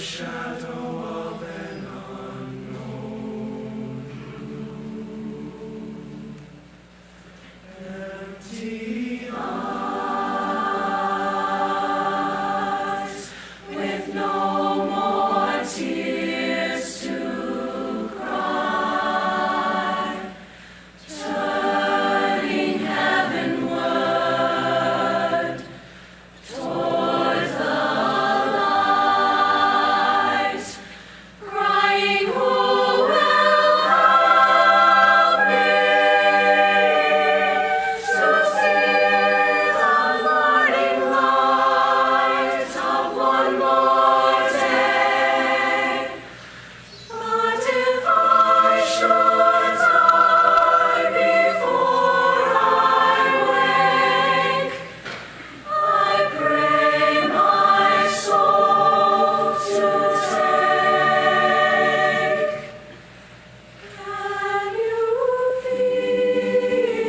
shadow of an unknown blue. Empty eyes with no more tears to cry, turning heavenward toward the light, crying, "Who will help me to see the morning light of one more day?" But if I should die before I wake, I pray my soul to take. Can you feel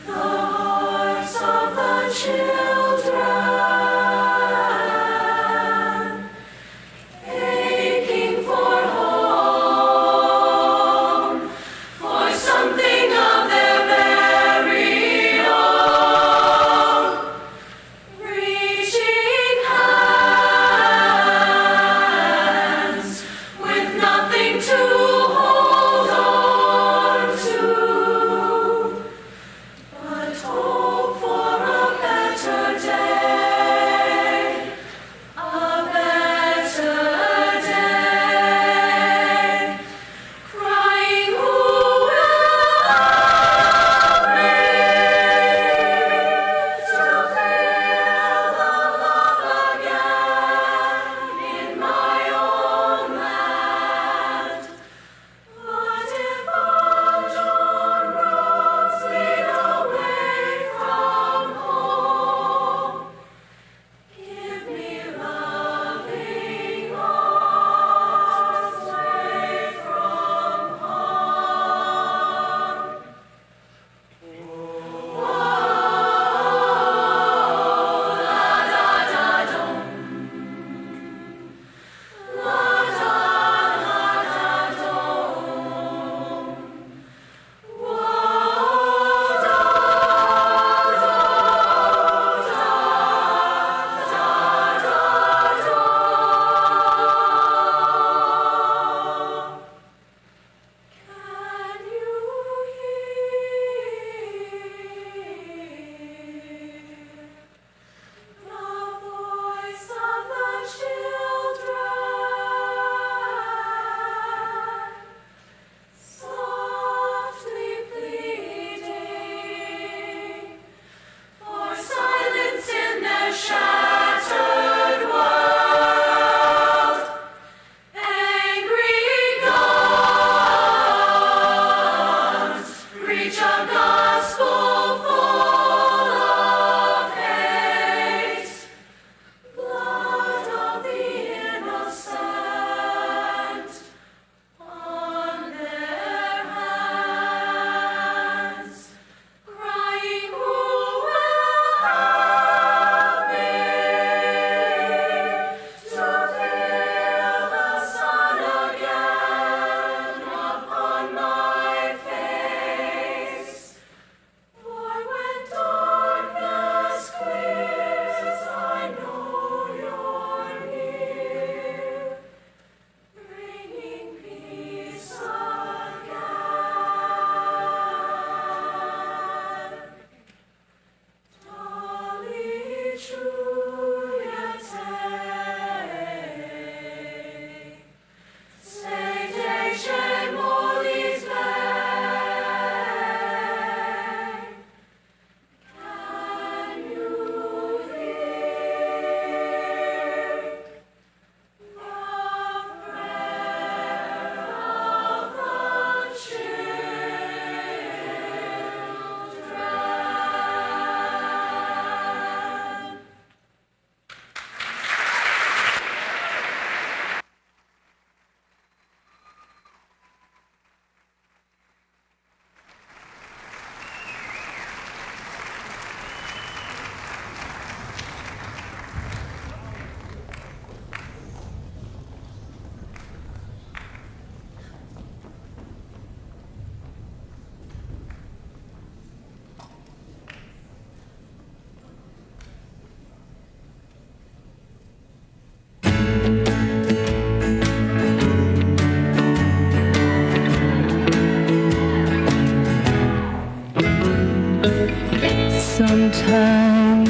the hearts of the children aching for home, for something of their very own, reaching hands with nothing to hold on to, but hope for a better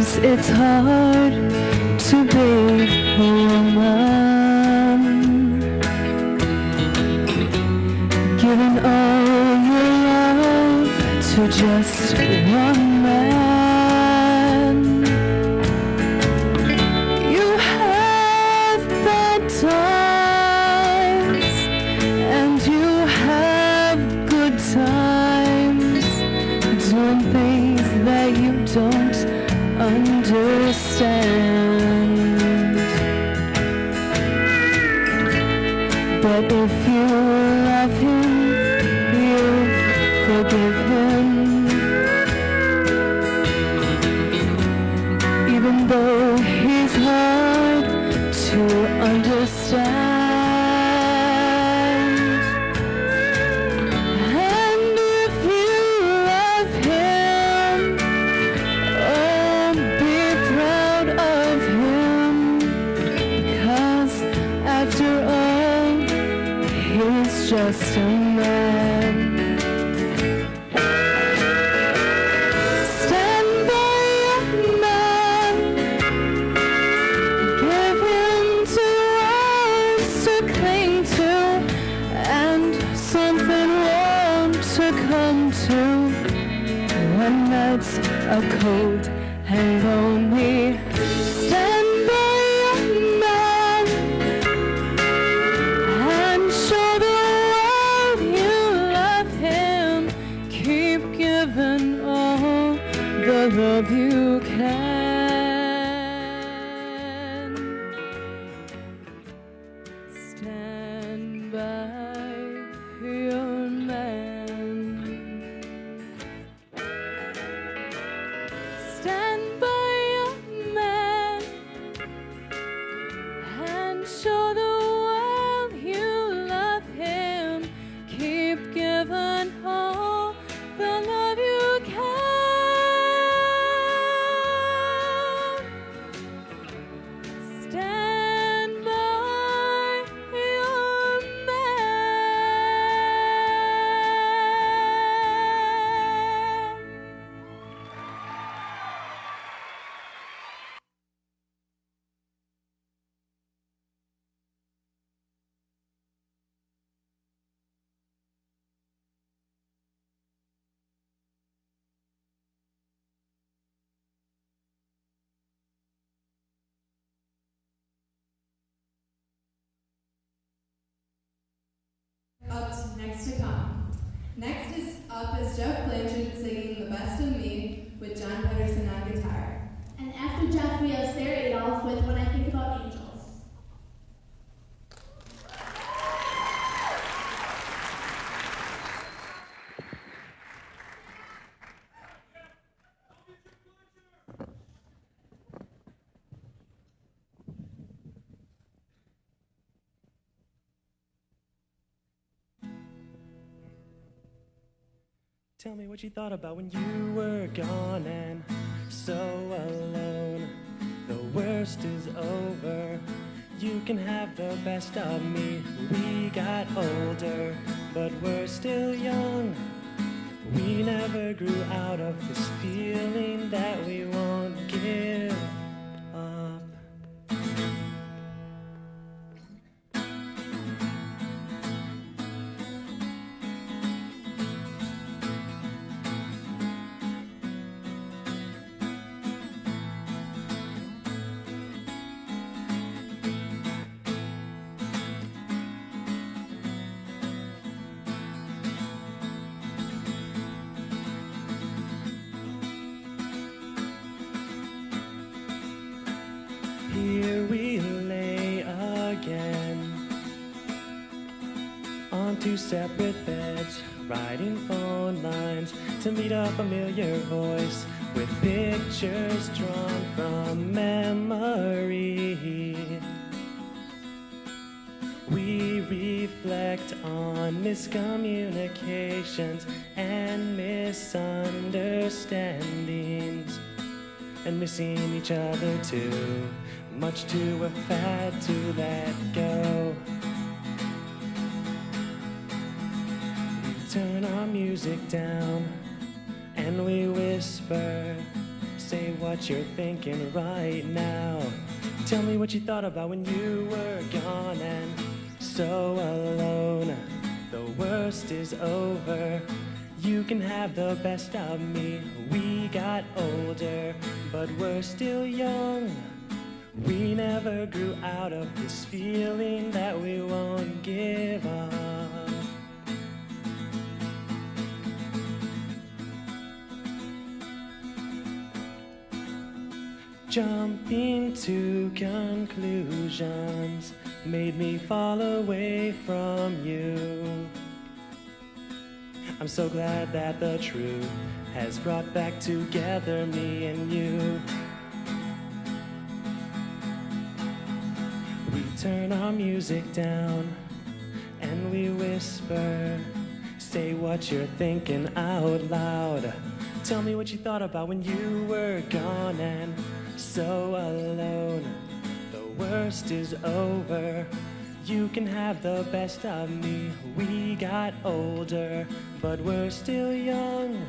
Sometimes it's hard to be a woman, giving all your love to just one man. You have bad times and you have good times, doing things that you don't understand. But if you love him, you forgive him, even though he's hard to understand. And if you love him, oh, be proud of him, because after all, he's just a man. Stand by your man, give him 2 arms to cling to, and something warm to come to when nights are cold and lonely. Stand by your man and show the world you love him. Keep giving all the love you can. Stand by your man. Stand by your man and show the world you love him. Keep giving all the love you can. Stand by your man. Up to next to come. Next is up is Jeff Blanchard singing The Best of Me with John Pedersen on guitar. And after Jeff, we have Sarah Adolph with When I Think About Angels. Tell me what you thought about when you were gone and so alone. The worst is over. You can have the best of me. We got older, but we're still young. We never grew out of this feeling that we won't give up. Here we lay again on 2 separate beds, writing phone lines to meet a familiar voice with pictures drawn from memory. We reflect on miscommunications and misunderstandings, and missing each other too much to have had to let go. We turn our music down and we whisper say what you're thinking right now. Tell me what you thought about when you were gone and so alone. The worst is over. You can have the best of me. We got older, but we're still young. We never grew out of this feeling that we won't give up. Jumping to conclusions made me fall away from you. I'm so glad that the truth has brought back together me and you. We turn our music down and we whisper, say what you're thinking out loud. Tell me what you thought about when you were gone and so alone. The worst is over. You can have the best of me. We got older, but we're still young.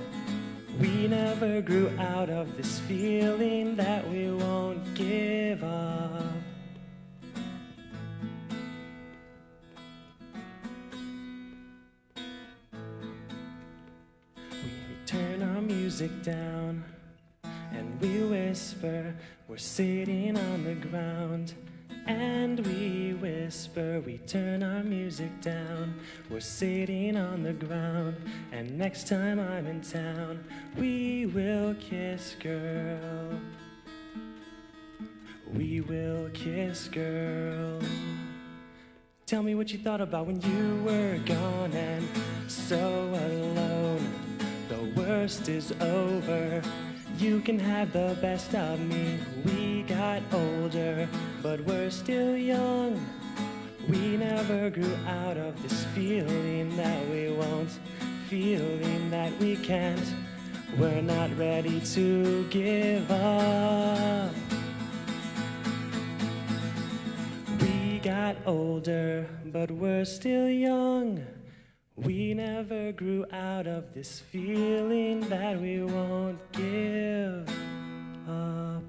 We never grew out of this feeling that we won't give up. We turn our music down and we whisper, we're sitting on the ground. And we whisper, we turn our music down. We're sitting on the ground. And next time I'm in town, we will kiss, girl. We will kiss, girl. Tell me what you thought about when you were gone and so alone. The worst is over. You can have the best of me. We got older, but we're still young. We never grew out of this feeling that we won't, feeling that we can't. We're not ready to give up. We got older, but we're still young. We never grew out of this feeling that we won't give up.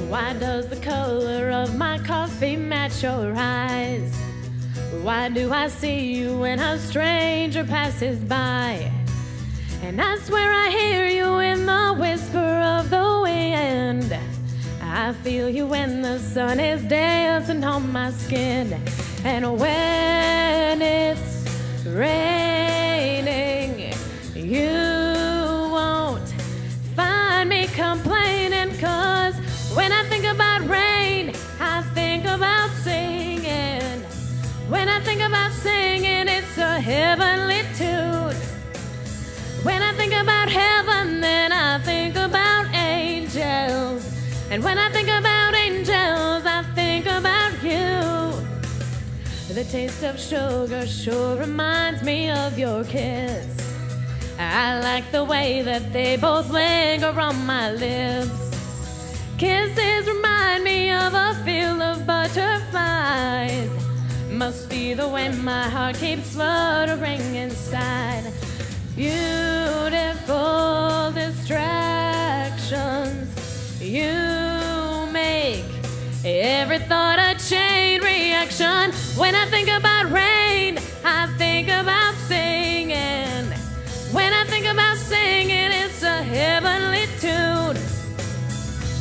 Why does the color of my coffee match your eyes? Why do I see you when a stranger passes by? And I swear I hear you in the whisper of the wind. I feel you when the sun is dancing on my skin. And when it's raining, you won't find me complaining, 'cause when I think about rain, I think about singing. When I think about singing, it's a heavenly tune. When I think about heaven, then I think about angels. And when I think about angels, I think about you. The taste of sugar sure reminds me of your kiss. I like the way that they both linger on my lips. Kisses remind me of a field of butterflies. Must be the way my heart keeps fluttering inside. Beautiful distractions. You make every thought a chain reaction. When I think about rain, I think about singing. When I think about singing, it's a heavenly tune.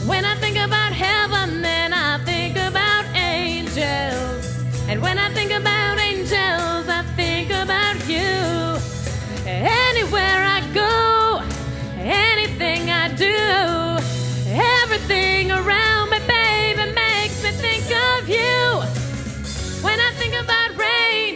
When I think about heaven, then I think about angels. And when I think about angels, I think about you. Anywhere I go, anything I do, everything around me, baby, makes me think of you. When I think about rain,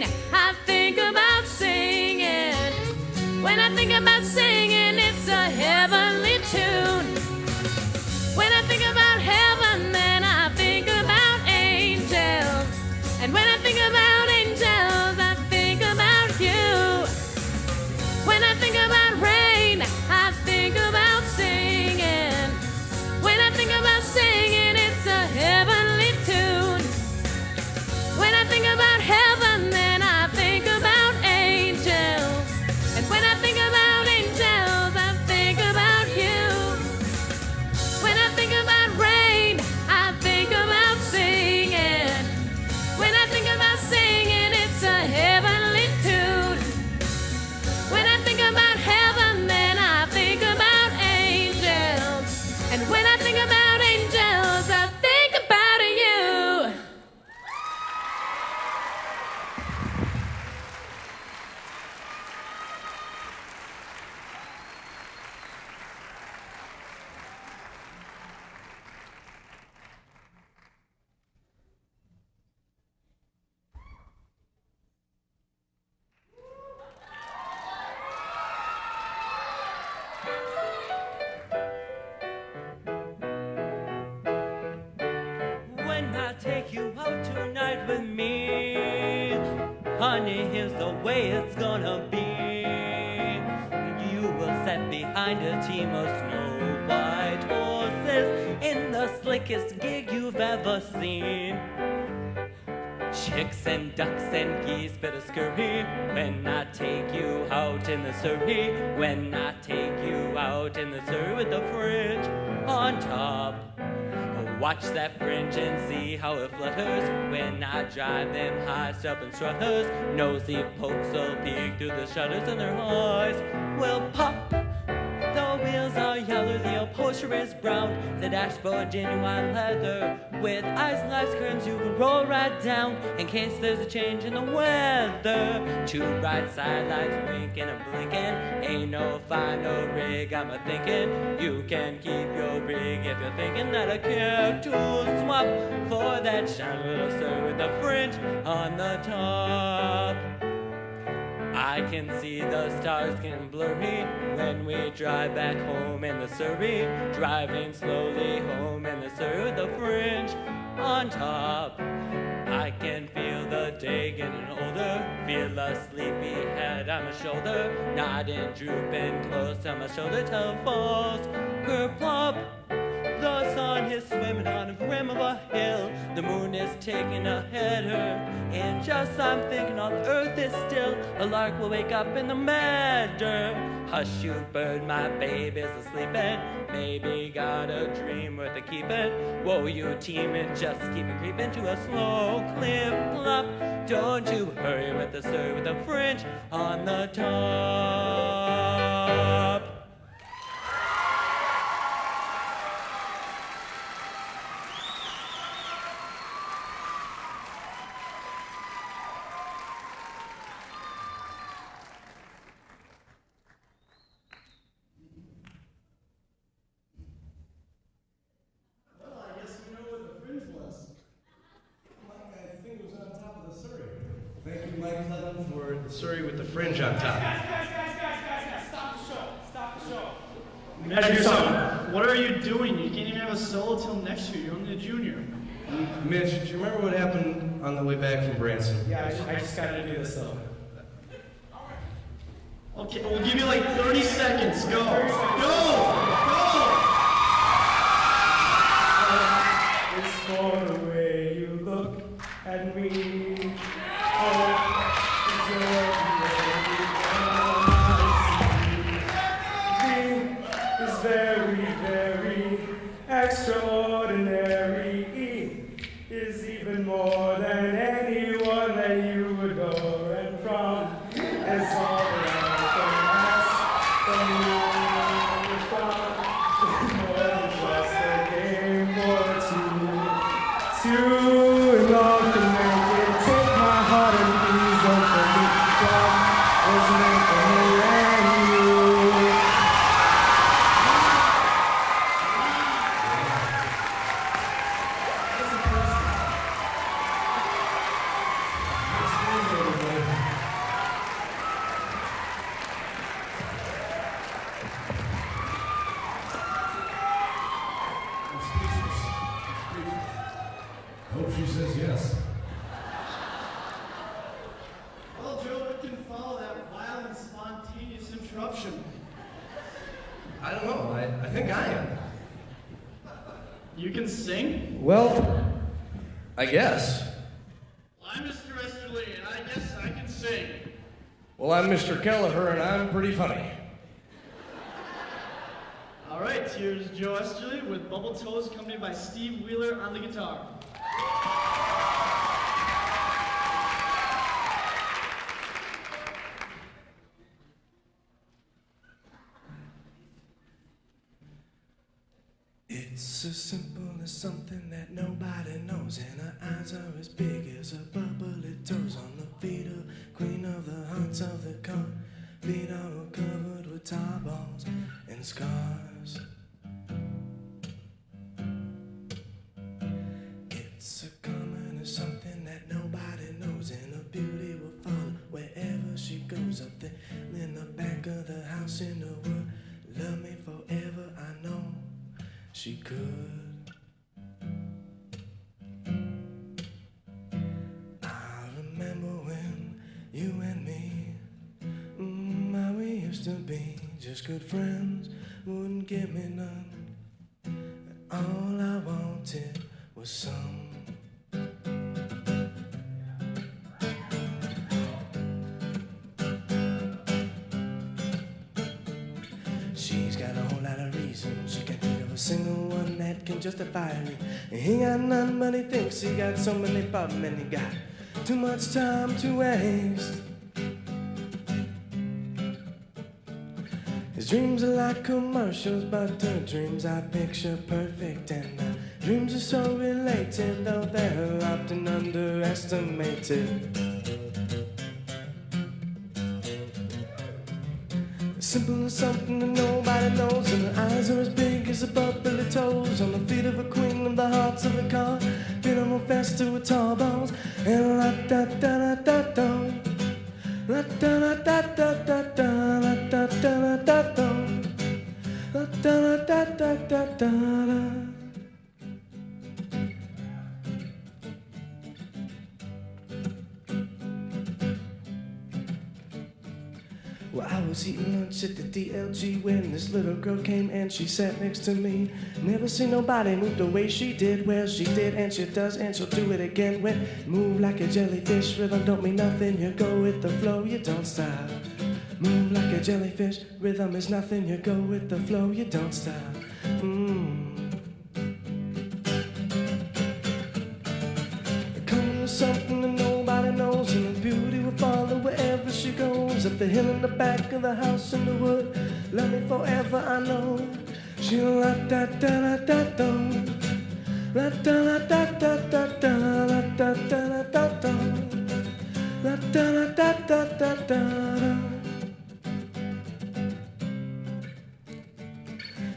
here's the way it's gonna be. You will sit behind a team of snow white horses in the slickest gig you've ever seen. Chicks and ducks and geese better scurry when I take you out in the Surrey. When I take you out in the Surrey with the fringe on top. Watch that fringe and see how it flutters when I drive them high-stepping strutters. Nosy pokes will peek through the shutters and their eyes will pop. The wheels are yellow, the upholstery is brown, the dashboard genuine leather. With ice and ice curtains you can roll right down in case there's a change in the weather. Two bright sidelights winking and blinking, ain't no final rig, I'm a-thinking. You can keep your rig if you're thinking that I care to swap for that shiny little sir with the fringe on the top. I can see the stars getting blurry when we drive back home in the Surrey. Driving slowly home in the Surrey with the fringe on top. I can feel the day getting older, feel a sleepy head on my shoulder, nodding, drooping close to my shoulder till it falls kerplop. The sun is swimming on the rim of a hill, the moon is taking a header, and just I'm thinking all the earth is still, a lark will wake up in the meadow. Hush you bird, my baby's a-sleeping, maybe got a dream worth a keeping. Whoa you teaming, just keep it creeping to a slow clip clop. Don't you hurry with the stir with the fringe on the top. Surrey with the fringe on top. Guys, stop the show. Stop the show. Mitch, what are you doing? You can't even have a solo till next year. You're only a junior. Mitch, do you remember what happened on the way back from Branson? Yeah, I just gotta do this though. Okay, we'll give you like 30 seconds. Go. Go! It's for the way you look at me. Oh. Is very, very extraordinary. Is even more than anyone that you adore, and from is all that I can ask from you. More than just a game for two. Too long to make it. Take my heart and please don't forget that was meant for me and you. Hope she says yes. Well, Joe, what can follow that wild and spontaneous interruption? I don't know. I think I am. You can sing? Well, I guess. Well, I'm Mr. Esterly, and I guess I can sing. Well, I'm Mr. Kelleher, and I'm pretty funny. All right, here's Joe Esterly with Bubble Toes, accompanied by Steve Wheeler on the guitar. It's so simple as something that nobody knows, and her eyes are as big as her bubbly toes. On the feet of queen of the hearts of the car, feet all covered with tar balls and scars. It's a common as something that nobody knows, and her beauty will follow wherever she goes. Up there in the back of the house in the wood, love me forever, I know she could. I remember when you and just good friends, wouldn't give me none. And all I wanted was some. She's got a whole lot of reasons. She can't think of a single one that can justify me. And he got none, but he thinks he got so many problems, and he got too much time to waste. His dreams are like commercials, but her dreams are picture perfect. And our dreams are so related, though they're often underestimated. Simple as something that nobody knows, and her eyes are as big as her bubbly toes. On the feet of a queen of the hearts of a car, feeling more faster with tall balls. And la-da-da-da-da-da, la-da-da-da-da-da-da, la-da-da-da-da-da, la-da-da-da-da-da-da. Well, I was eating lunch at the DLG when this little girl came and she sat next to me. Never seen nobody move the way she did. Well, she did and she does and she'll do it again. When move like a jellyfish, rhythm don't mean nothing. You go with the flow, you don't stop. Move like a jellyfish, rhythm is nothing. You go with the flow, you don't stop. Come with something that nobody knows, and the beauty will follow wherever she goes. Up the hill in the back of the house in the wood, love me forever, I know. She'll la-da-da-da-da-da, la-da-da-da-da-da, la-da-da-da-da-da, la-da-da-da-da-da.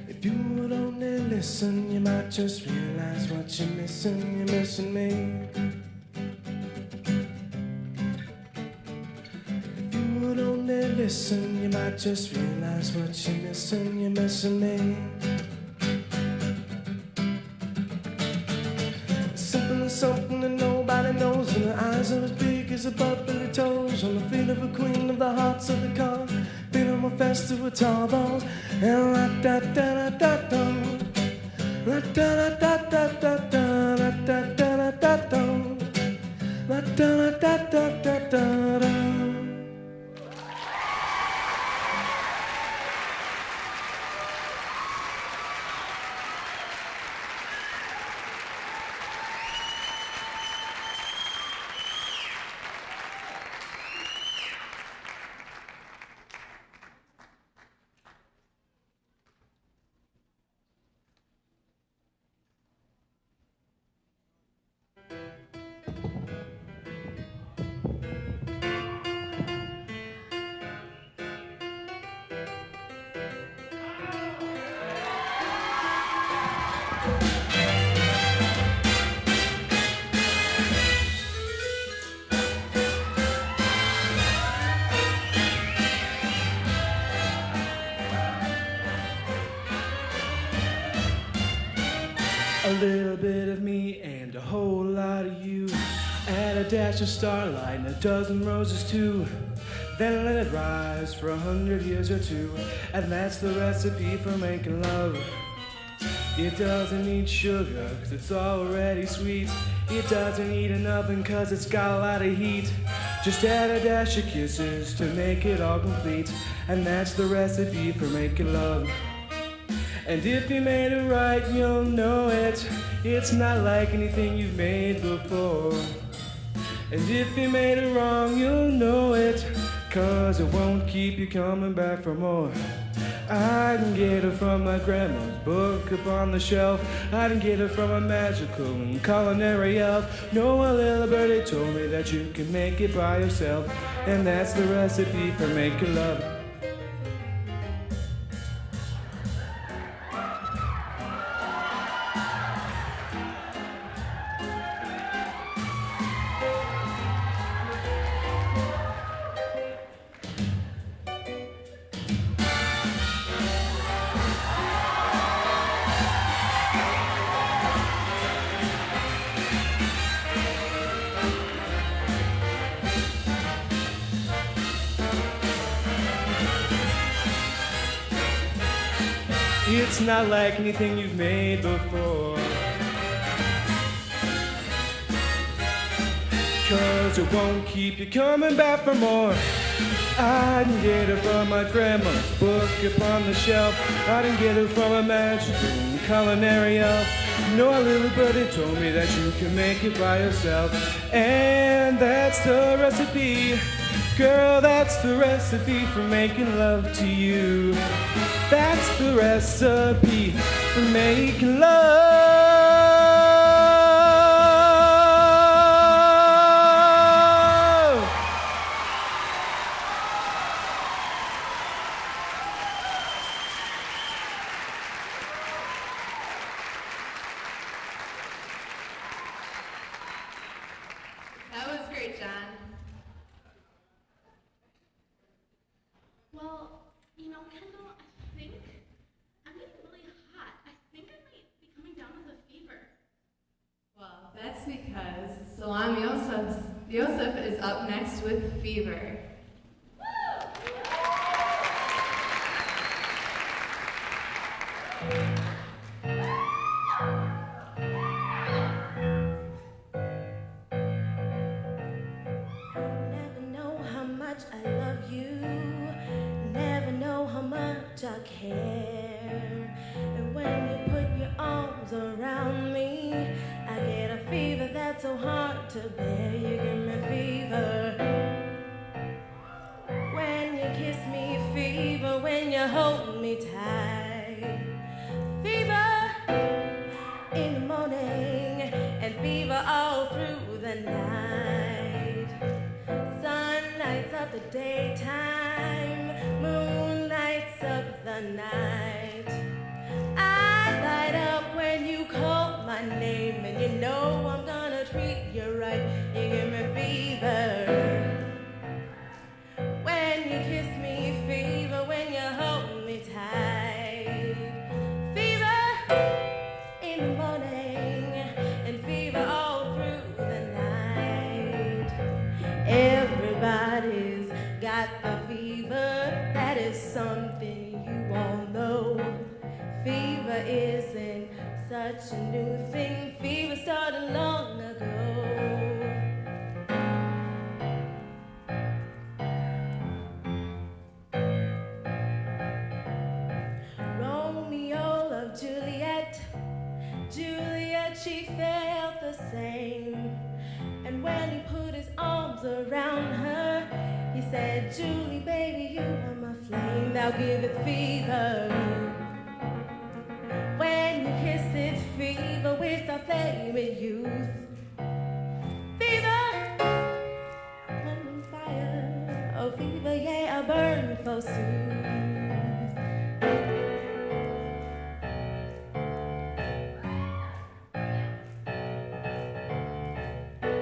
If you would only listen, you might just realize what you're missing. You're missing me. If you would only listen, you might just realize what you're missing. You're missing me. Simple as something that nobody knows, and her eyes are as big as her bubbly toes. On the feet of a queen of the hearts of the car, feeling more faster with tall balls. And la-da-da-da-da-da, la-da-da-da-da-da, la-da-da-da-da-da, la-da-da-da-da-da. A little bit of me and a whole lot of you. Add a dash of starlight and a dozen roses too. Then let it rise for 100 years or two. And that's the recipe for making love. It doesn't need sugar, cause it's already sweet. It doesn't need an oven, cause it's got a lot of heat. Just add a dash of kisses to make it all complete. And that's the recipe for making love. And if you made it right, you'll know it. It's not like anything you've made before. And if you made it wrong, you'll know it, cause it won't keep you coming back for more. I can get it from my grandma's book up on the shelf. I can get it from a magical and culinary elf. No, a little birdie told me that you can make it by yourself. And that's the recipe for making love. It's not like anything you've made before. 'Cause it won't keep you coming back for more. I didn't get it from my grandma's book upon the shelf. I didn't get it from a magical culinary elf. No, a little birdie told me that you can make it by yourself. And that's the recipe. Girl, that's the recipe for making love to you. That's the recipe for making love. That was great, John. Well, Kendall, I think I'm getting really hot. I think I might be coming down with a fever. Well, that's because Salam Yosef is up next with Fever. Never know how much I love you. Never know how much I care. And when you put your arms around me, I get a fever that's so hard to bear. You give me fever. When you kiss me, fever. When you hold me tight, fever in the morning and fever all through the night. Sun lights up the daytime, moon lights up the night. I light up when you call my name, and you know I'm gonna treat you right. You give me fever. When you kiss me, fever. When you hold me tight, fever in the morning and fever all through the night. Everybody's got a fever. That is something you all know. Fever isn't such a new thing. Fever started long ago. Romeo loved Juliet. Juliet, she felt the same. And when he put his arms around her, he said, Julie, baby, you are my flame. Thou give it fever. When you kiss it, fever with a flame in youth. Fever, I'm on fire. Oh, fever, yeah, I burn forsooth.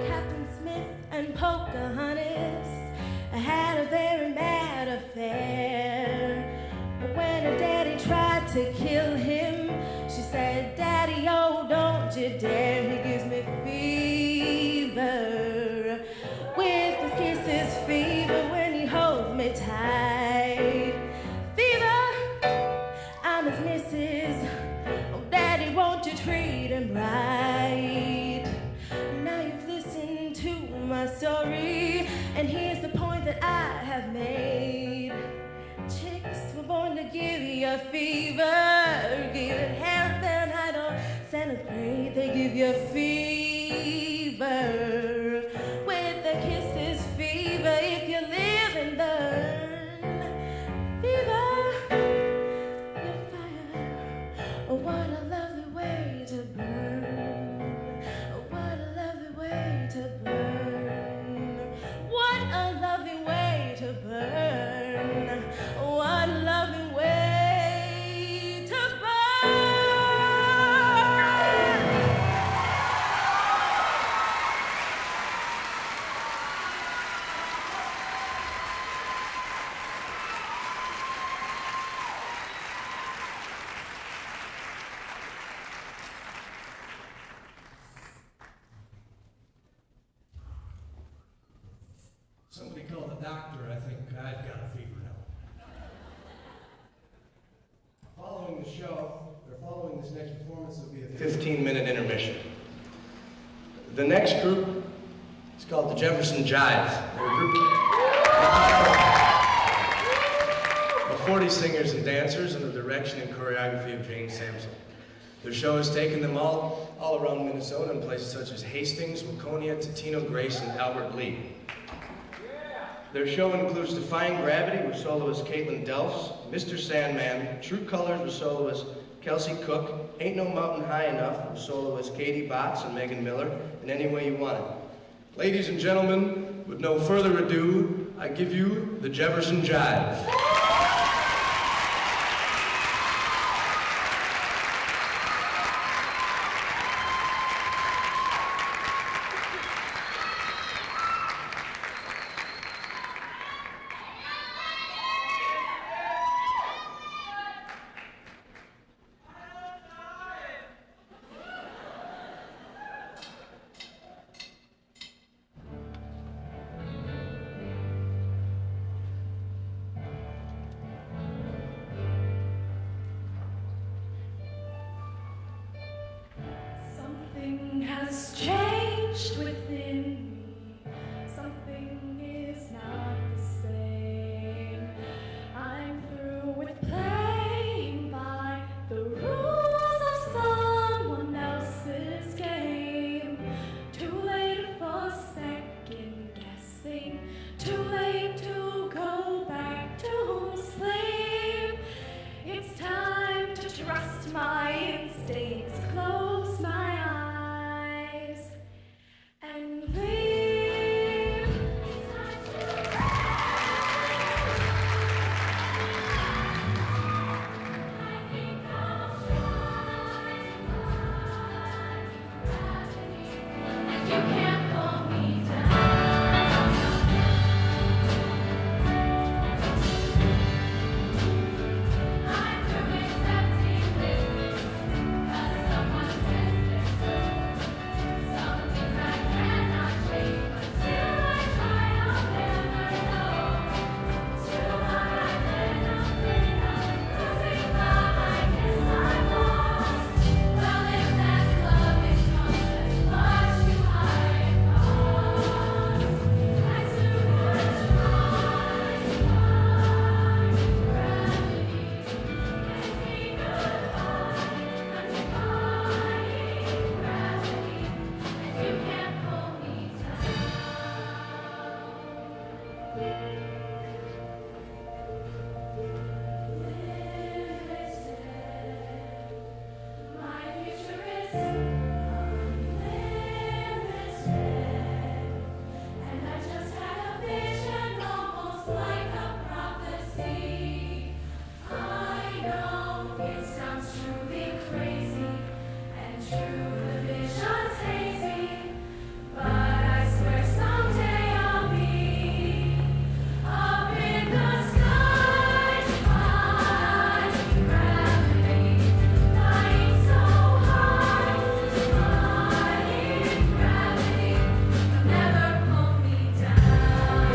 Captain Smith and Pocahontas had a very mad affair. When her daddy tried to kill him, she said, Daddy, oh, don't you dare. He gives me fever. With his kisses, fever. When he holds me tight, fever. I'm his missus. Oh, Daddy, won't you treat him right? Now you've listened to my story, and here's the point that I have made. Chicks were born to give you a fever. Give it hell, then I don't celebrate. They give you fever. With the kisses, fever. If you live and learn, fever. You're fire. Oh, what a lovely way to burn. Oh, what a lovely way to burn. What a lovely way to burn. What a lovely way to burn. Somebody call the doctor. I think I've got a fever now. Following the show, His next performance will be a 15-minute intermission. The next group is called the Jefferson Jives. They're a group of 40 singers and dancers under the direction and choreography of Jane Sampson. Their show has taken them all around Minnesota in places such as Hastings, Waconia, Totino, Grace, and Albert Lee. Their show includes Defying Gravity with soloist Caitlin Delphs, Mr. Sandman, True Colors with soloist Kelsey Cook, Ain't No Mountain High Enough with soloist Katie Botts and Megan Miller, and Any Way You Want It. Ladies and gentlemen, with no further ado, I give you the Jefferson Jive. Something has changed within me. Something is not the same. I'm through with playing by the rules of someone else's game. Too late for second guessing. Too late to go back to sleep. It's time to trust my instincts. Close my eyes and leave. I think I'll try gravity, and you can't pull me down. I'm through accepting this, 'cause someone says they're so. Some things I cannot change, but till I try, I'll never know. Till what I've been afraid of losing, but I guess I'm lost. Well, if that's love, it comes at much too high a cost. I soon would try gravity. Kiss me goodbye, I'm defying gravity, and you can't pull me down. Limited, my future is unlimited, and I just had a vision almost like a prophecy. I know it sounds truly crazy, and true the vision's hazy, but I swear someday I'll be up in the sky, defying gravity, flying so high, defying gravity, you'll never pull me down.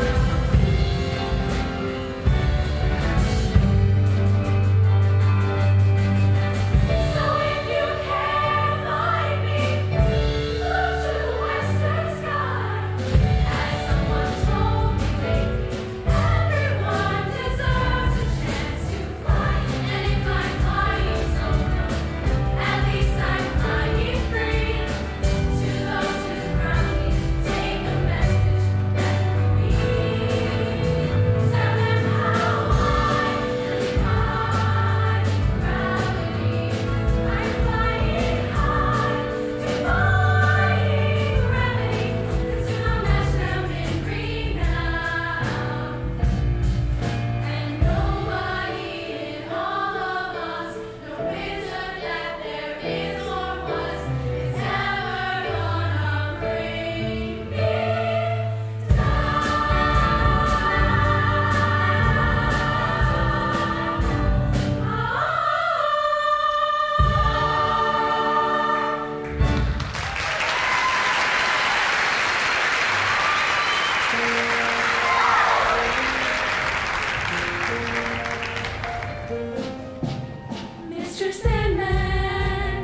So if you can't find me, look to the western sky. As someone told me lately, everyone deserves a chance to fly. And if I'm flying solo, at least I'm flying free. To those who ground me, take a message back from me. Tell them how I defy gravity. I'm flying high, defying gravity, and soon I'll match them in renown. And nobody in all of us, no wizard that there is or was, is ever gonna bring me Mr. Sandman,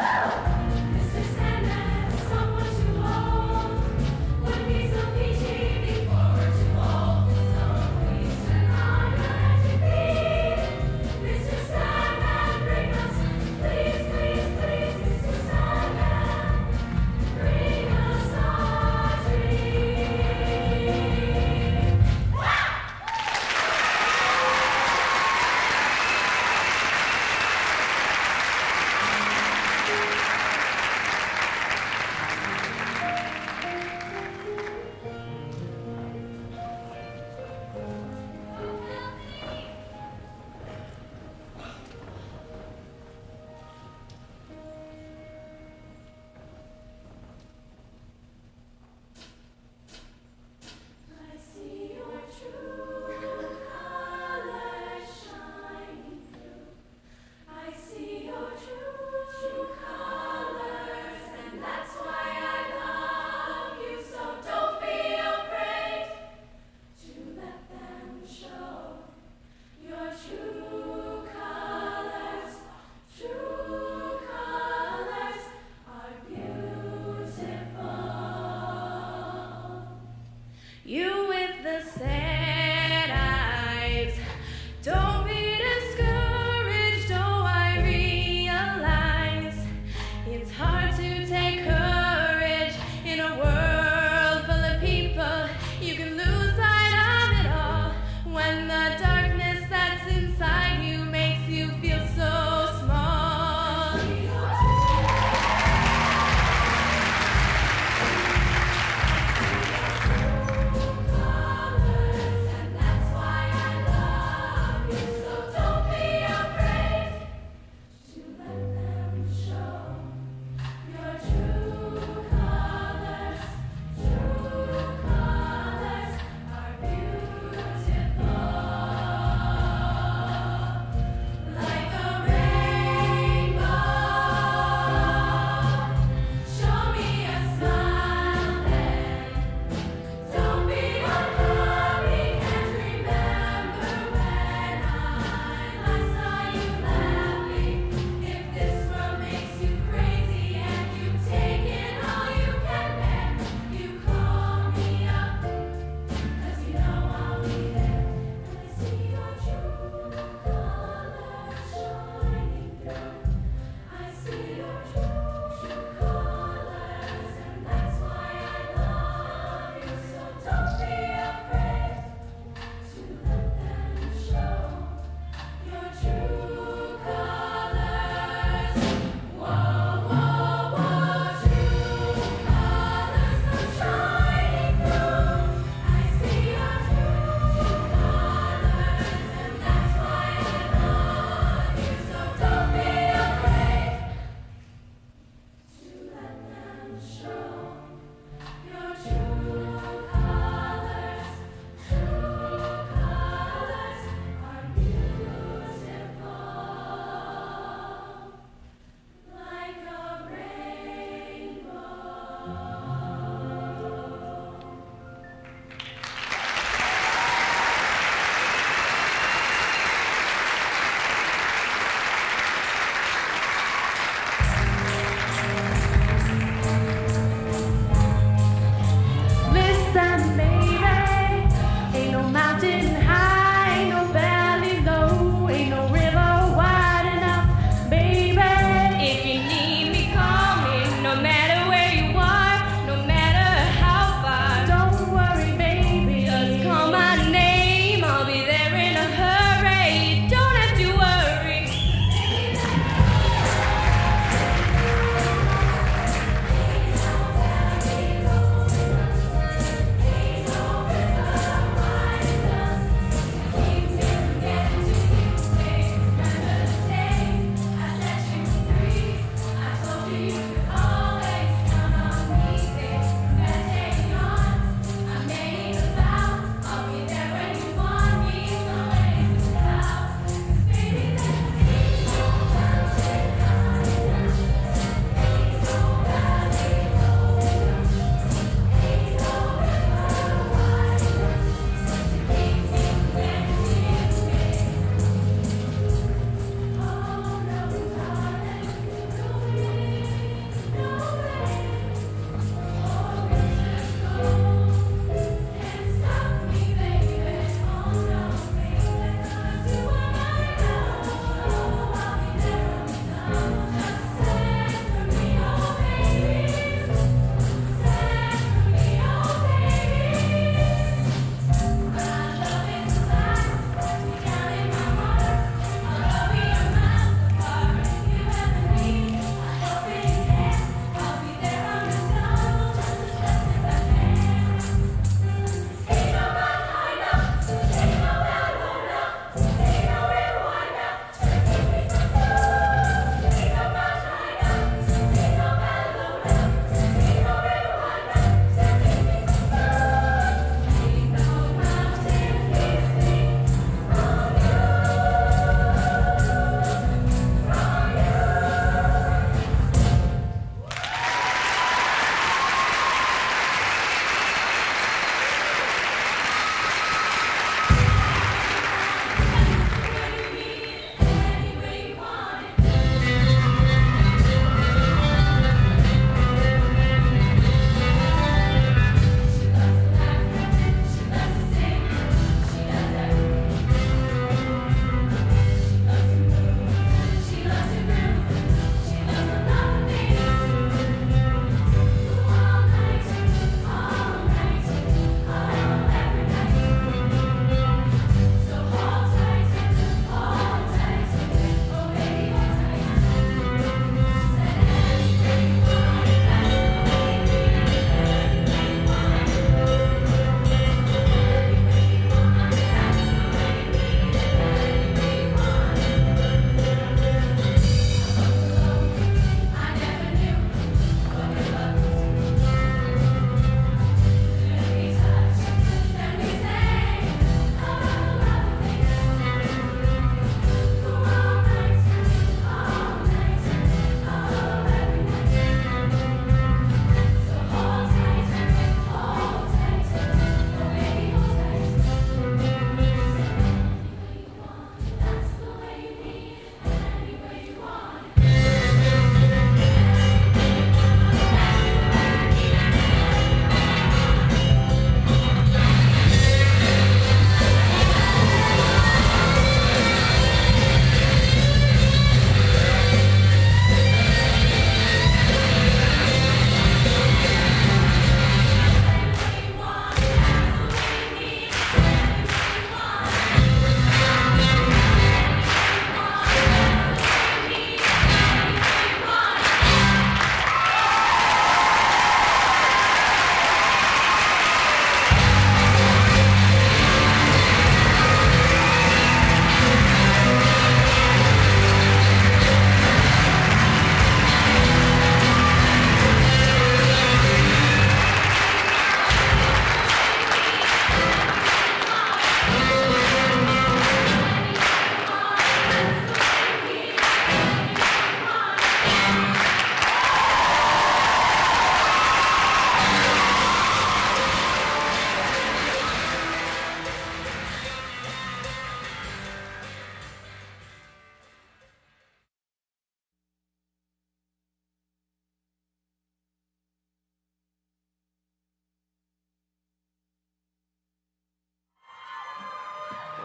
Mr. Sandman, someone to hold. Would be so peachy before we're too old. So please turn on your electric beam. Mr. Sandman, bring us, please, please, please, Mr. Sandman, bring us our dream.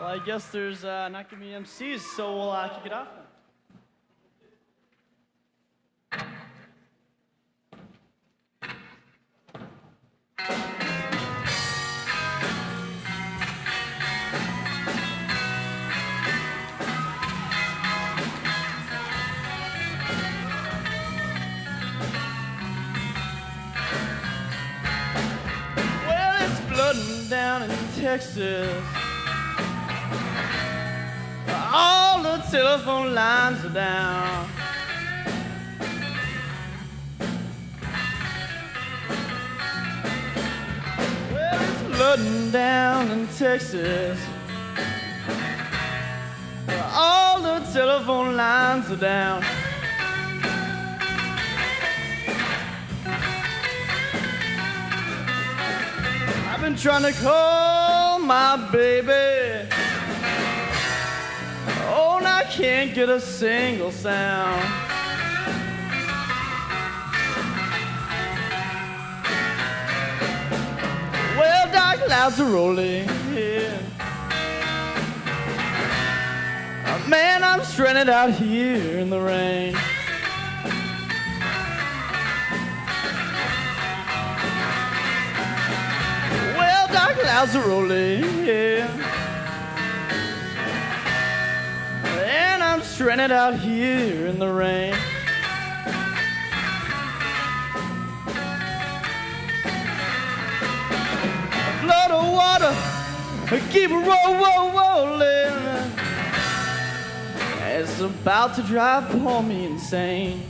Well, I guess there's not gonna be MCs, so we'll kick it off then. Down in Texas, all the telephone lines are down. Well, it's flooding down in Texas, all the telephone lines are down. I've been trying to call my baby. Oh, and I can't get a single sound. Well, dark clouds are rolling in. Man, I'm stranded out here in the rain. Dark clouds are rolling, yeah. And I'm stranded out here in the rain. A flood of water, keep it rolling. It's about to drive poor me insane.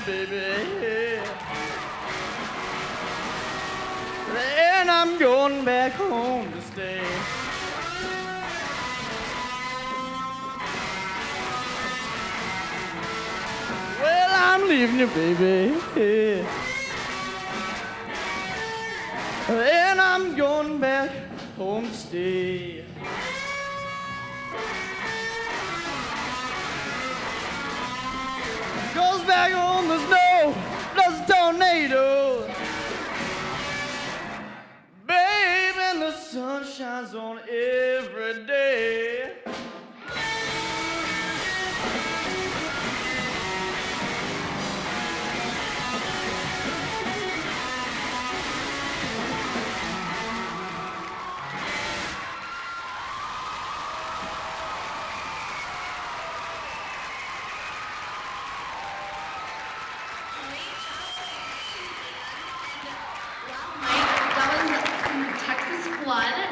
Baby, and I'm going back home to stay. Well, I'm leaving you, baby, and I'm going back home to stay. Goes back home, there's a tornado. Babe, and the sun shines on every day.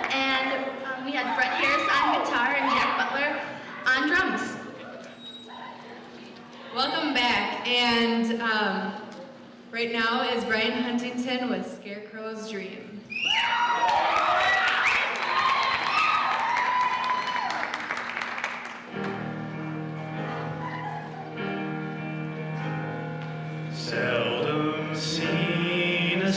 And we had Brett Harris on guitar and Jack Butler on drums. Welcome back, and right now is Brian Huntington with Scarecrow's Dream. Seldom seen a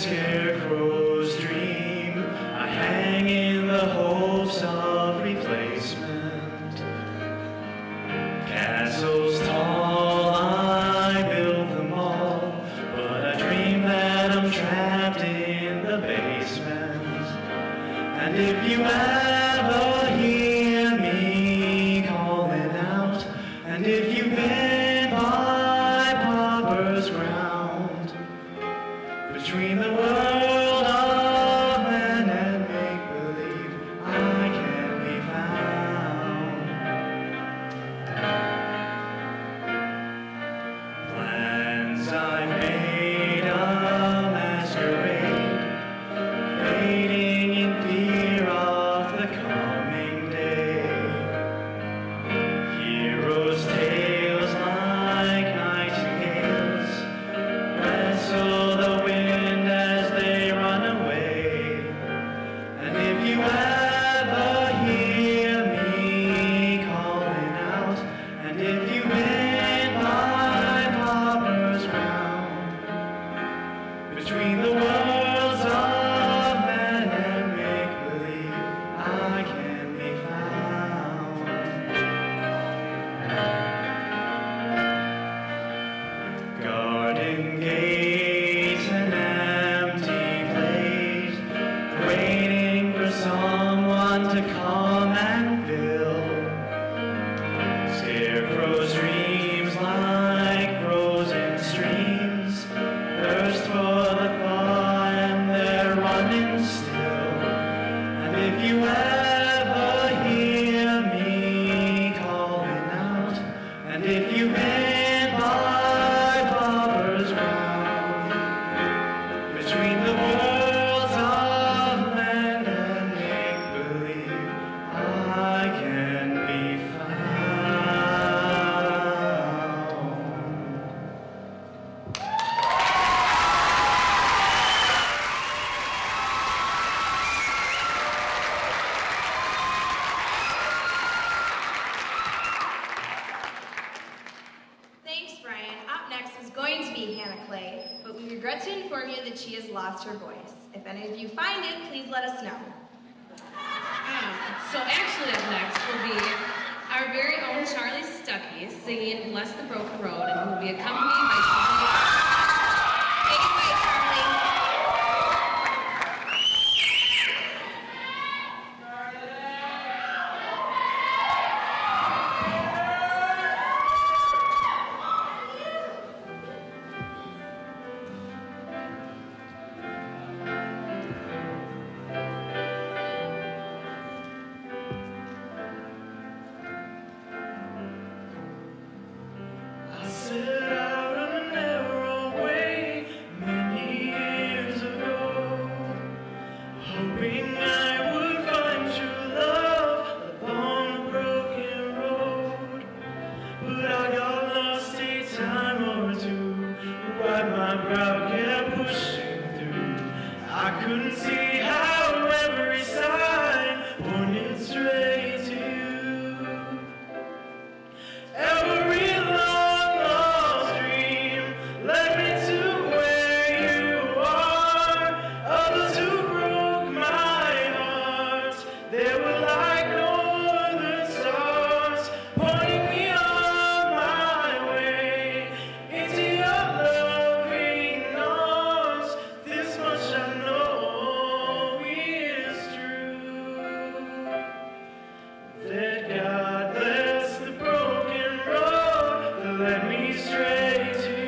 regret to inform you that she has lost her voice. If any of you find it, please let us know. So actually up next will be our very own Charlie Stuckey singing Bless the Broken Road, and who will be accompanied by Charlie. Take it away, Charlie. I set out on a narrow way many years ago, hoping I would find true love upon a broken road. But I got lost a time or two, while my brow kept pushing through. I couldn't see how every sign pointed straight to you. Every long lost dream led me to where you are. Others who broke my heart, they were like northern stars, pointing me on my way into your loving arms. This much I know is true, that God bless the broken road that led me straight to you.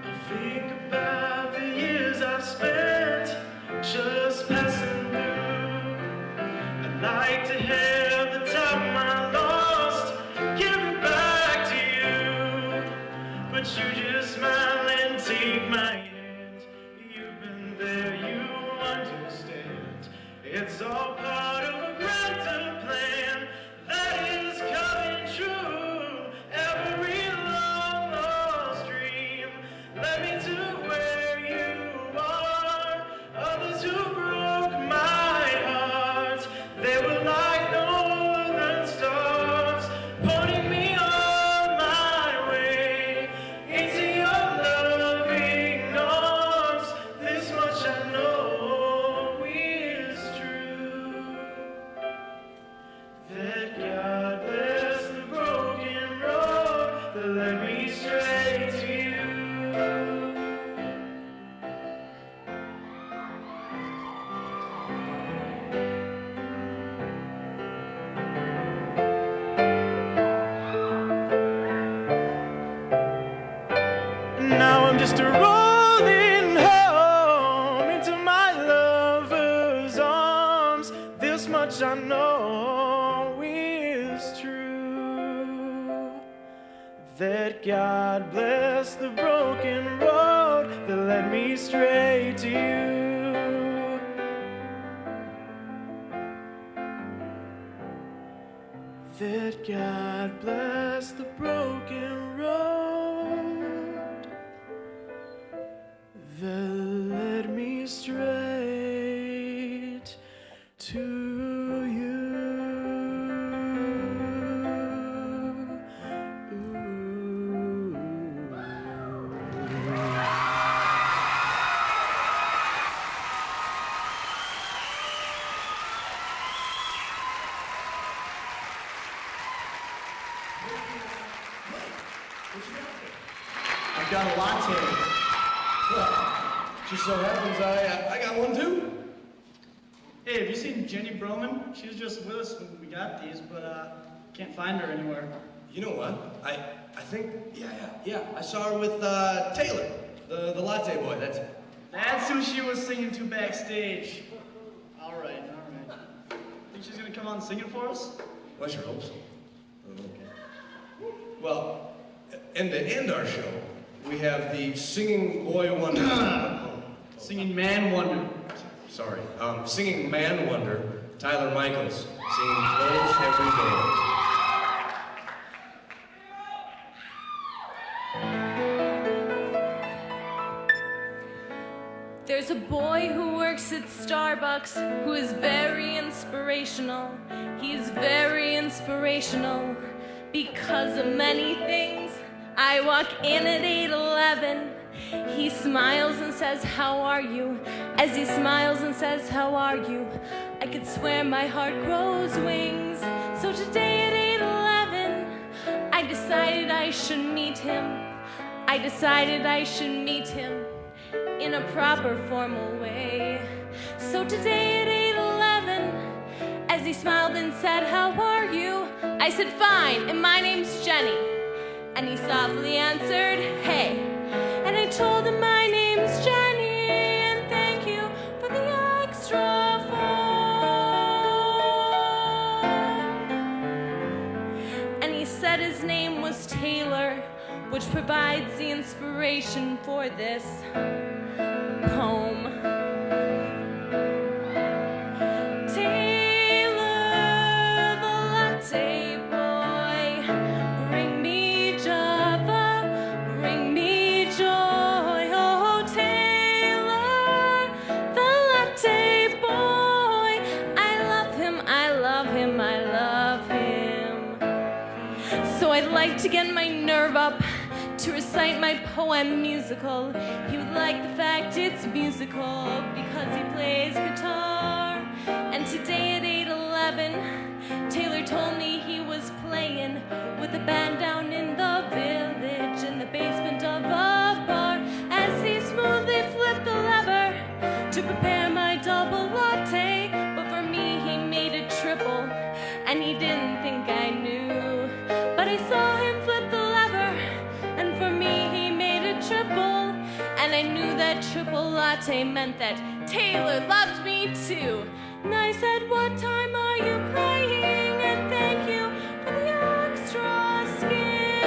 I think about the years I've spent just passing through. I'd like to have the time I lost, give it back to you. But you just smile and take my hand. You've been there, you understand. It's all part of a grander plan that is coming true. Every long lost dream led me to where you are. Others who broke my heart, they were like northern stars, pointing me on my way into your loving arms. This much I know is true, that God bless the broken road that led me straight to you. Now I'm just rolling home into my lover's arms. This much I know is true, that God bless the broken road that led me straight to you. That God bless the broken road that led me straight to you. I've got a latte. Well, just so happens I got one too. Hey, have you seen Jenny Broman? She was just with us when we got these, but can't find her anywhere. You know what? I think, yeah. I saw her with Taylor, the latte boy. That's who she was singing to backstage. All right. Think she's gonna come on and sing it for us? Well, I sure hope so. Okay. Well, and to end our show, we have the singing boy wonder. Singing man wonder. Sorry. Singing man wonder, Tyler Michaels, singing Close Every Day. There's There's a boy who works at Starbucks who is very inspirational. He's very inspirational because of many things. I walk in at 8:11. He smiles and says, "How are you?" As he smiles and says, "How are you?" I could swear my heart grows wings. So today at 8:11, I decided I should meet him. I decided I should meet him in a proper formal way. So today at 8:11, as he smiled and said, "How are you?" I said, "Fine, and my name's Jenny." And he softly answered, "Hey." And I told him my name's Jenny, and thank you for the extra phone. And he said his name was Taylor, which provides the inspiration for this poem. Taylor, the latte boy, bring me Java, bring me joy. Oh, Taylor, the latte boy, I love him, I love him, I love him. So I'd like to get my nerve up to recite my poem musical. He would like the fact it's musical because he plays guitar. And today at 8:11, Taylor told me he was playing with a band down in the village in the basement of a bar. As he smoothly flipped the lever to prepare my double latte, but for me he made it triple, and he didn't think I knew. But I saw him flip the lever, and for me he made it triple, and I knew that triple latte meant that Taylor loved me too. And I said, "What time are you playing? And thank you for the extra skin."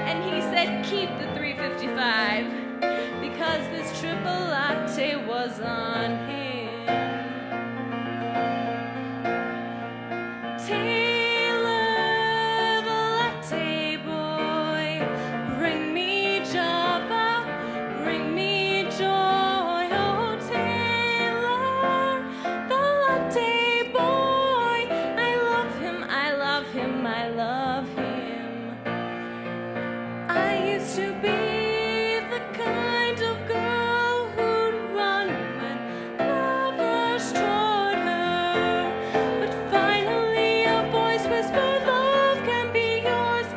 And he said, "Keep the $3.55 because this triple latte was on him." Taylor, the latte boy, bring me Java, bring me joy. Oh, Taylor, the latte boy, I love him, I love him, I love him. I used to be the kind of girl who'd run when love rushed toward her. But finally a voice whispered, "Love can be yours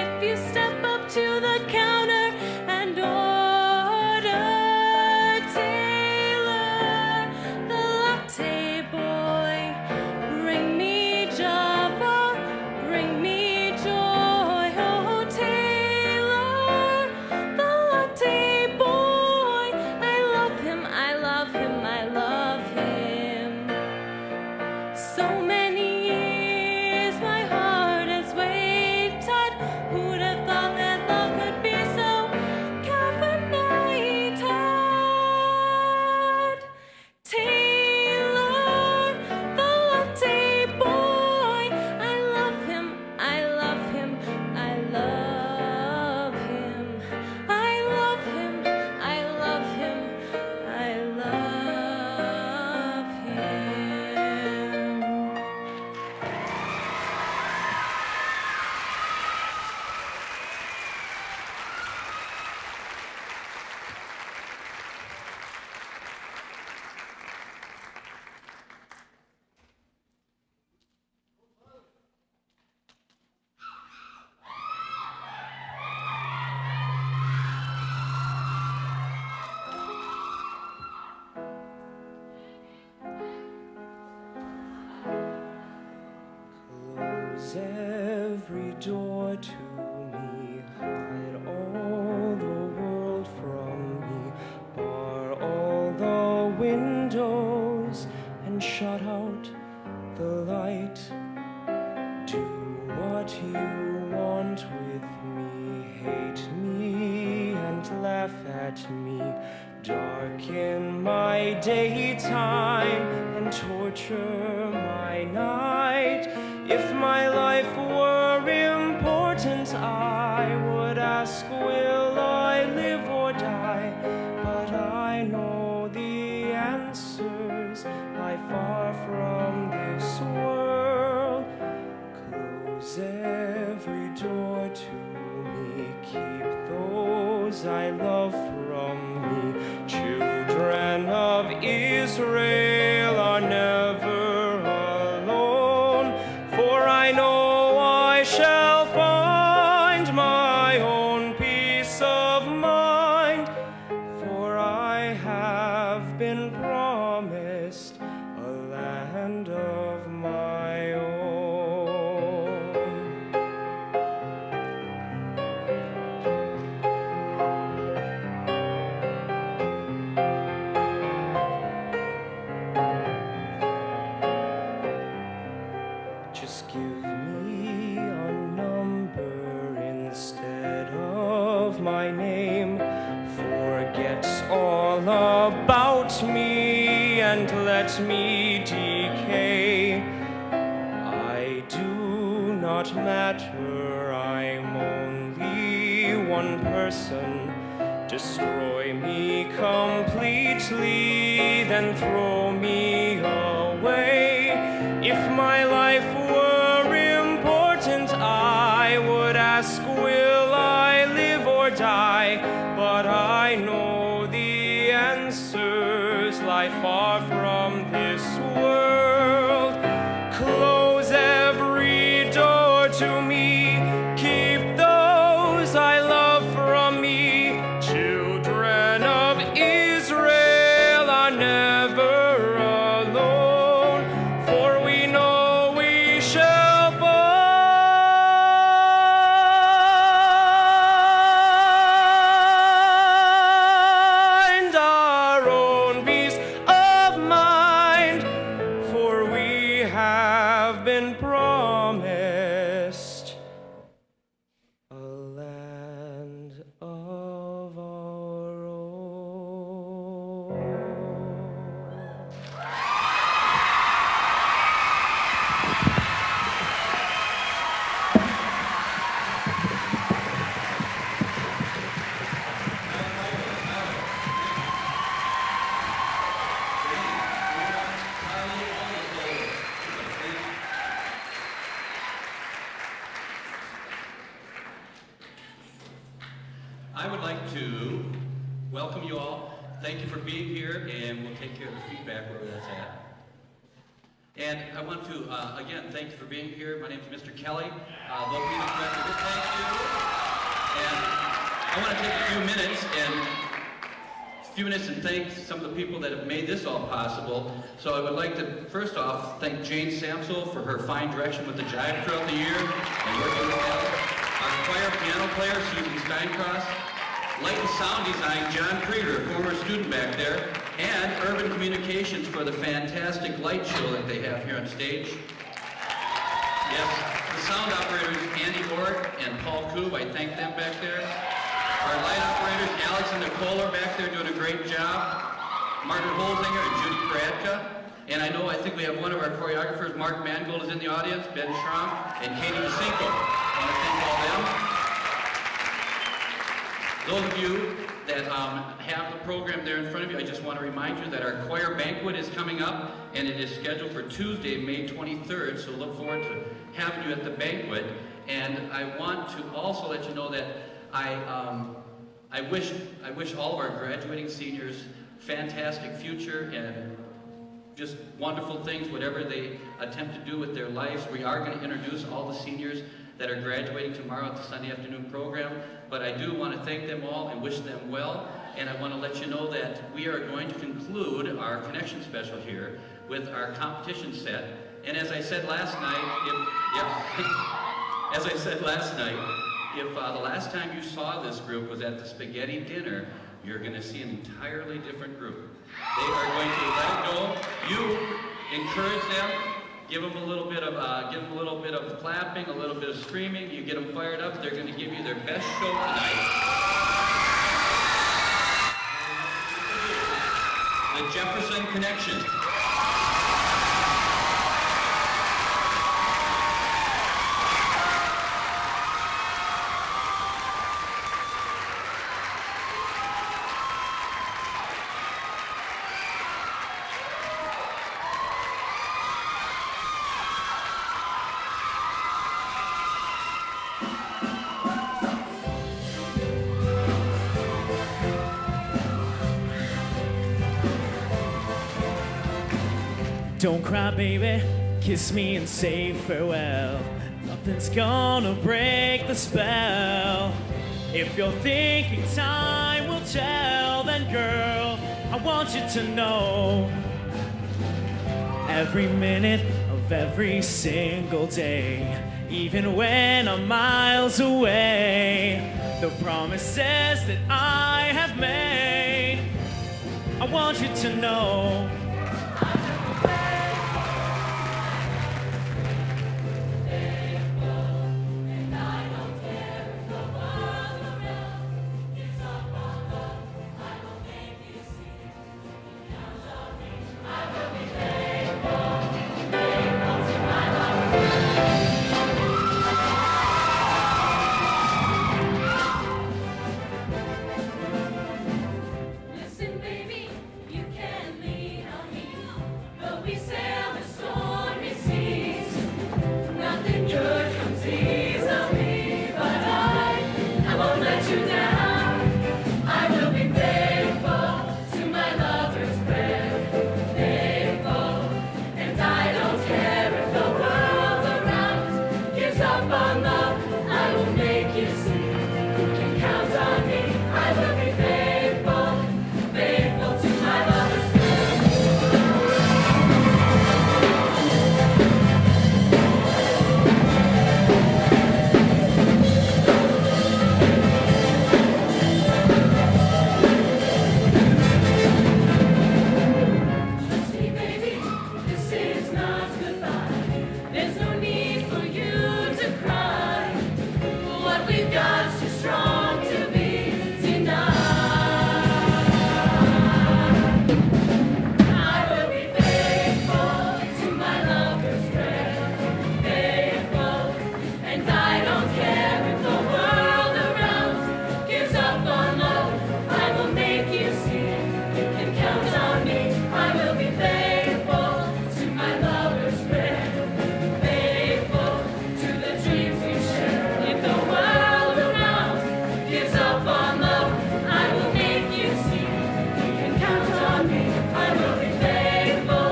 if you step up to the counter and order." Taylor, the latte boy, bring me Java, bring me joy. Oh, Taylor, the latte boy, I love him, I love him, I love him. So many years my heart has waited. Who'd have thought that love could be so caffeinated? Taylor, the latte boy, I love him, I love him, I love him. I love him, I love him, I love him. Close every door to me, hide all the world from me, bar all the windows and shut out the light. Do what you want with me, hate me and laugh at me, darken my daytime and torture my night. If my life were important, I would ask, will I live or die? every door to me. Keep those I love from me. Children of Israel are never alone, for I know I shall find my own peace of mind, for I have been promised a land of my own. Just give me a number instead of my name. Forget all about me and let me decay. I do not matter, I'm only one person. Destroy me completely, then throw me away. If my life were important, I would ask, will I live or die? But I know the answers lie far from this world. Close every door to me, keep those I love from me. Children of Israel are never alone, for we know we shall find our own peace of mind, for we have been promised a land of our own. I would like to welcome you all. Thank you for being here, and we'll take care of the feedback wherever that's at. And I want to, again, thank you for being here. My name is Mr. Kelly, local music director. Thank you. And I want to take a few minutes and thank some of the people that have made this all possible. So I would like to, first off, thank Jane Samsel for her fine direction with the jive throughout the year and working with us. Our choir piano player, Susan Steincross. Light and sound design, John Krieger, former student back there. And Urban Communications for the fantastic light show that they have here on stage. Yes, the sound operators, Andy Orr and Paul Koob, I thank them back there. Our light operators, Alex and Nicole are back there doing a great job. Martin Holzinger and Judy Pradka. And I think we have one of our choreographers, Mark Mangold, is in the audience, Ben Schramm, and Katie Masinko. I want to thank all them. Those of you that have the program there in front of you, I just want to remind you that our choir banquet is coming up, and it is scheduled for Tuesday, May 23rd, so look forward to having you at the banquet. And I want to also let you know that I wish all of our graduating seniors fantastic future and just wonderful things, whatever they attempt to do with their lives. We are going to introduce all the seniors that are graduating tomorrow at the Sunday afternoon program, but I do want to thank them all and wish them well, and I want to let you know that we are going to conclude our connection special here with our competition set. And as I said last night, if the last time you saw this group was at the spaghetti dinner, you're going to see an entirely different group. They are going to let it go. You encourage them, give them a little bit of clapping, a little bit of screaming. You get them fired up. They're going to give you their best show tonight. The Jefferson Connection. Don't cry, baby, kiss me and say farewell. Nothing's gonna break the spell. If you're thinking time will tell, then girl, I want you to know every minute of every single day, even when I'm miles away, the promises that I have made, I want you to know. Listen, baby, you can lean on me, but we sail the stormy seas. Nothing good comes easily, but I won't let you down. I will be faithful to my lover's prayer, faithful, and I don't care if the world around gives up on love. I will make you see you can count on me. I will be faithful, faithful to my lover's Trust me, baby, this is not goodbye. There's no need for you to cry. What we've got's too strong to be denied. I will be faithful to my lover's prayer, faithful, and I don't care if the world around gives up on love. I will make you see you can count on me. I will be faithful to my lover's prayer, faithful to the dreams we share. If the world around gives up on love, I will make you see you can count on me. I will be faithful,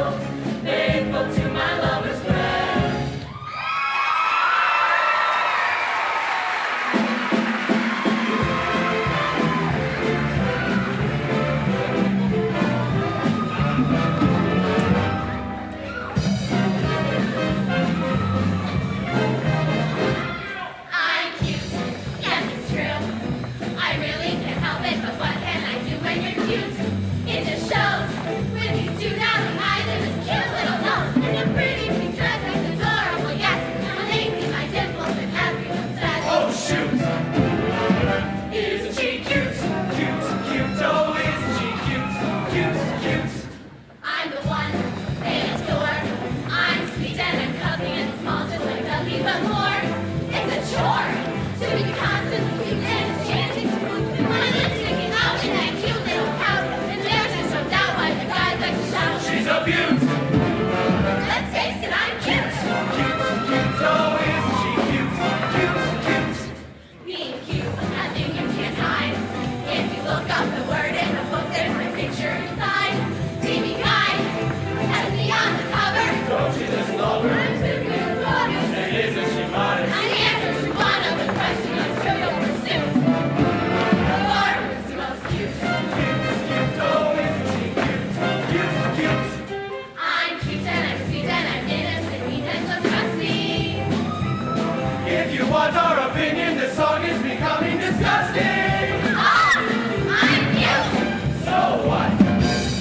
faithful to my lover's prayer. I'm cute, yes it's true. I really can't help it, but what can I do when you're cute? It just shows with these two dazzling eyes and this cute little nose and your pretty pink dress that's adorable. Yes, when they see my dimples and everyone says, Oh shoot! "Isn't she cute?" Cute, cute, oh isn't she cute? Cute, cute. I'm the one they adore. I'm sweet and I'm cuddly and small, just like a leaf but more. It's a chore to be constantly cute and it's changing to mood. My lips sticking out in that cute little pouch, and there's just no doubt why the guys like to shout. She's a beaut. Let's face it, I'm cute. Cute, cute, oh isn't she cute? Cute, cute. Being cute is nothing you can't hide. If you look up the word in the book, there's my picture inside. TV Guide has me on the cover. Don't you just love her? I'm simply a goddess. And isn't she modest? I'm the answer to one of the questions I'm sure you'll pursue. Or who's the most cute? Cute, cute, oh isn't she cute? Cute, cute. I'm cute and I'm sweet and I'm innocent, and so trust me. If you want our opinion, this song is becoming disgusting. I'm cute. So what?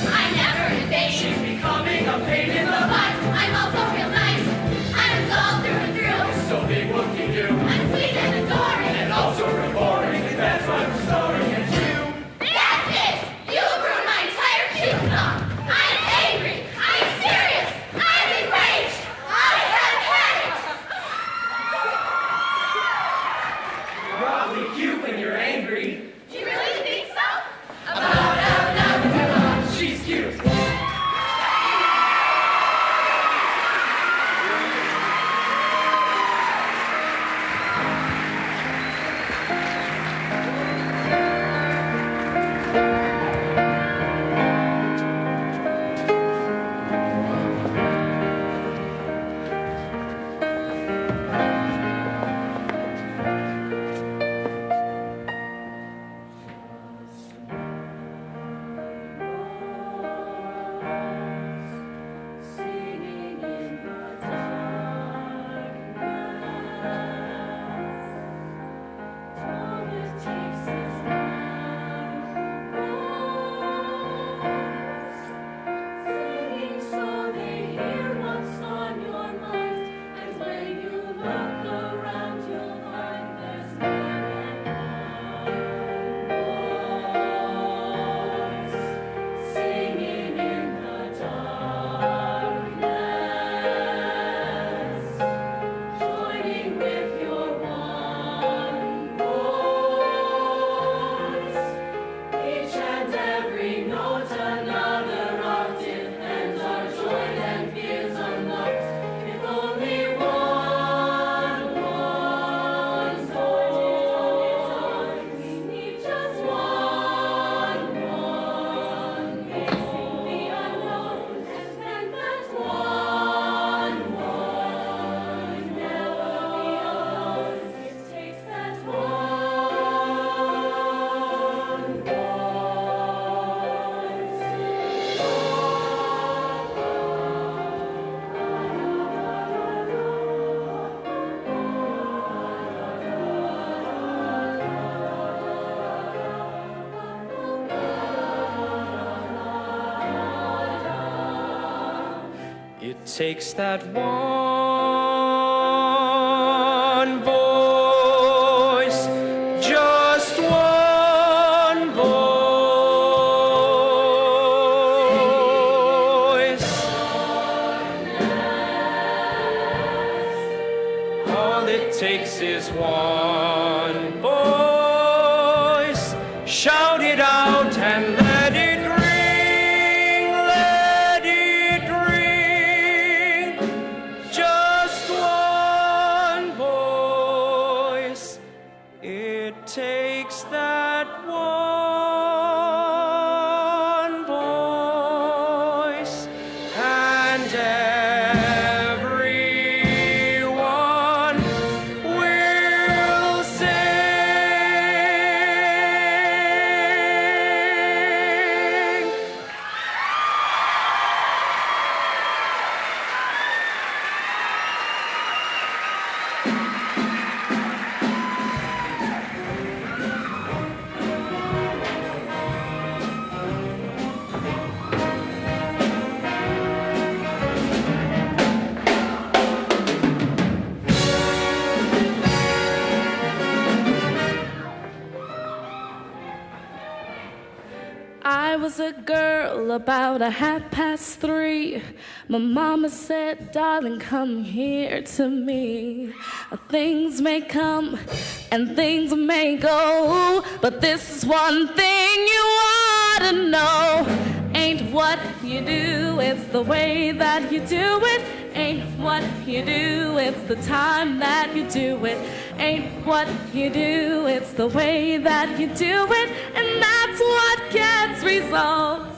I never invade. She's becoming a pain in the butt. But I'm also real nice. I'm a doll through and through. So big what you do. I'm sweet and adoring. And also real boring. That's why we're storing at you. That's it! You ruined my entire cute song! I'm angry! I'm serious! I'm enraged! I have had it! You're awfully cute when you're angry. Do you really think so? She's cute. takes that one voice, just one voice. All it takes is one voice. Shout it out and let it ring, let it ring. Just one voice. It takes that one voice, and everyone will sing. I was a girl about 3:30. My mama said, darling, come here to me. Things may come and things may go, but this is one thing you ought to know. Ain't what you do, it's the way that you do it. Ain't what you do, it's the time that you do it. Ain't what you do, it's the way that you do it. And that's what gets results.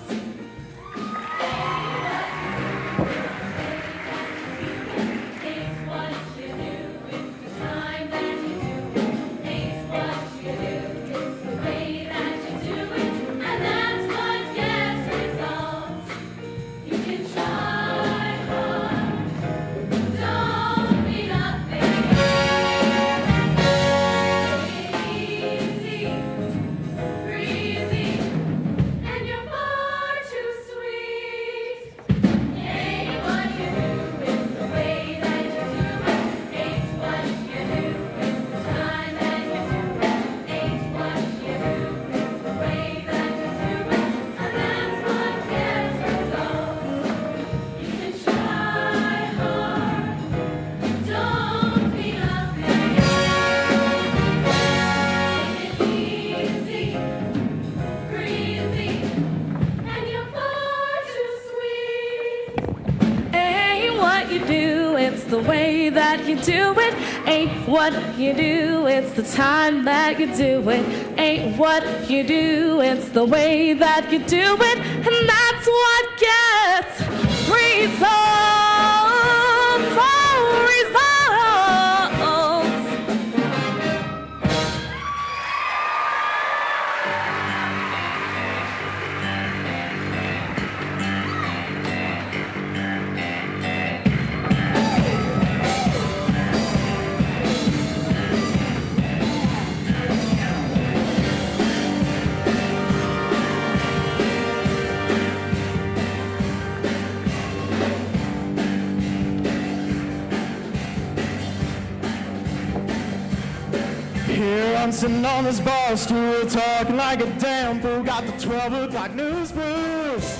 The way that you do it ain't what you do, it's the time that you do it. Ain't what you do, it's the way that you do it. And that's what gets results. Oh, results. Here I'm sitting on this bar stool, talking like a damn fool. Got the 12 o'clock news blues.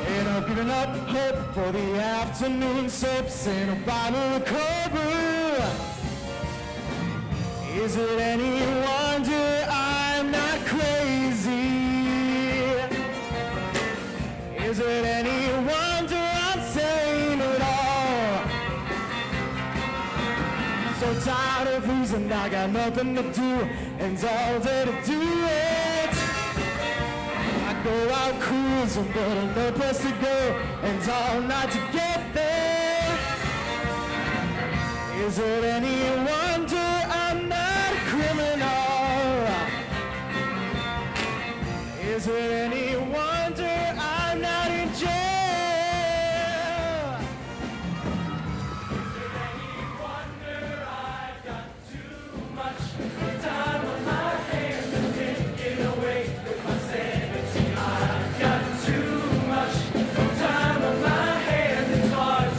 And I've given up hope for the afternoon sips in a bottle of cold brew. Is it any wonder I'm not crazy? Is it any wonder I'm sane at all? So tired of losing, I got nothing to do, and all day to do it. I go out cruising, but I've no place to go, and all night to get there. Is it any wonder I'm not a criminal? Is it any wonder I'm not in jail? Time on my hands, it's hard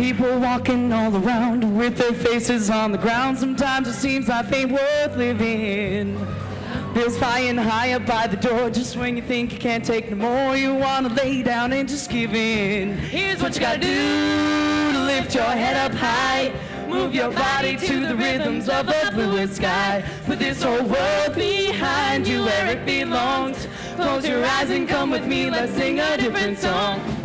People walking all around with their faces on the ground. Sometimes it seems life ain't worth living. Bills flying high up by the door. Just when you think you can't take no more, you wanna lay down and just give in. Here's what you gotta do to lift your head up high. Move your body to the rhythms of a bluer sky. Put this whole world behind you where it belongs. Close your eyes and come with me, let's sing a different song.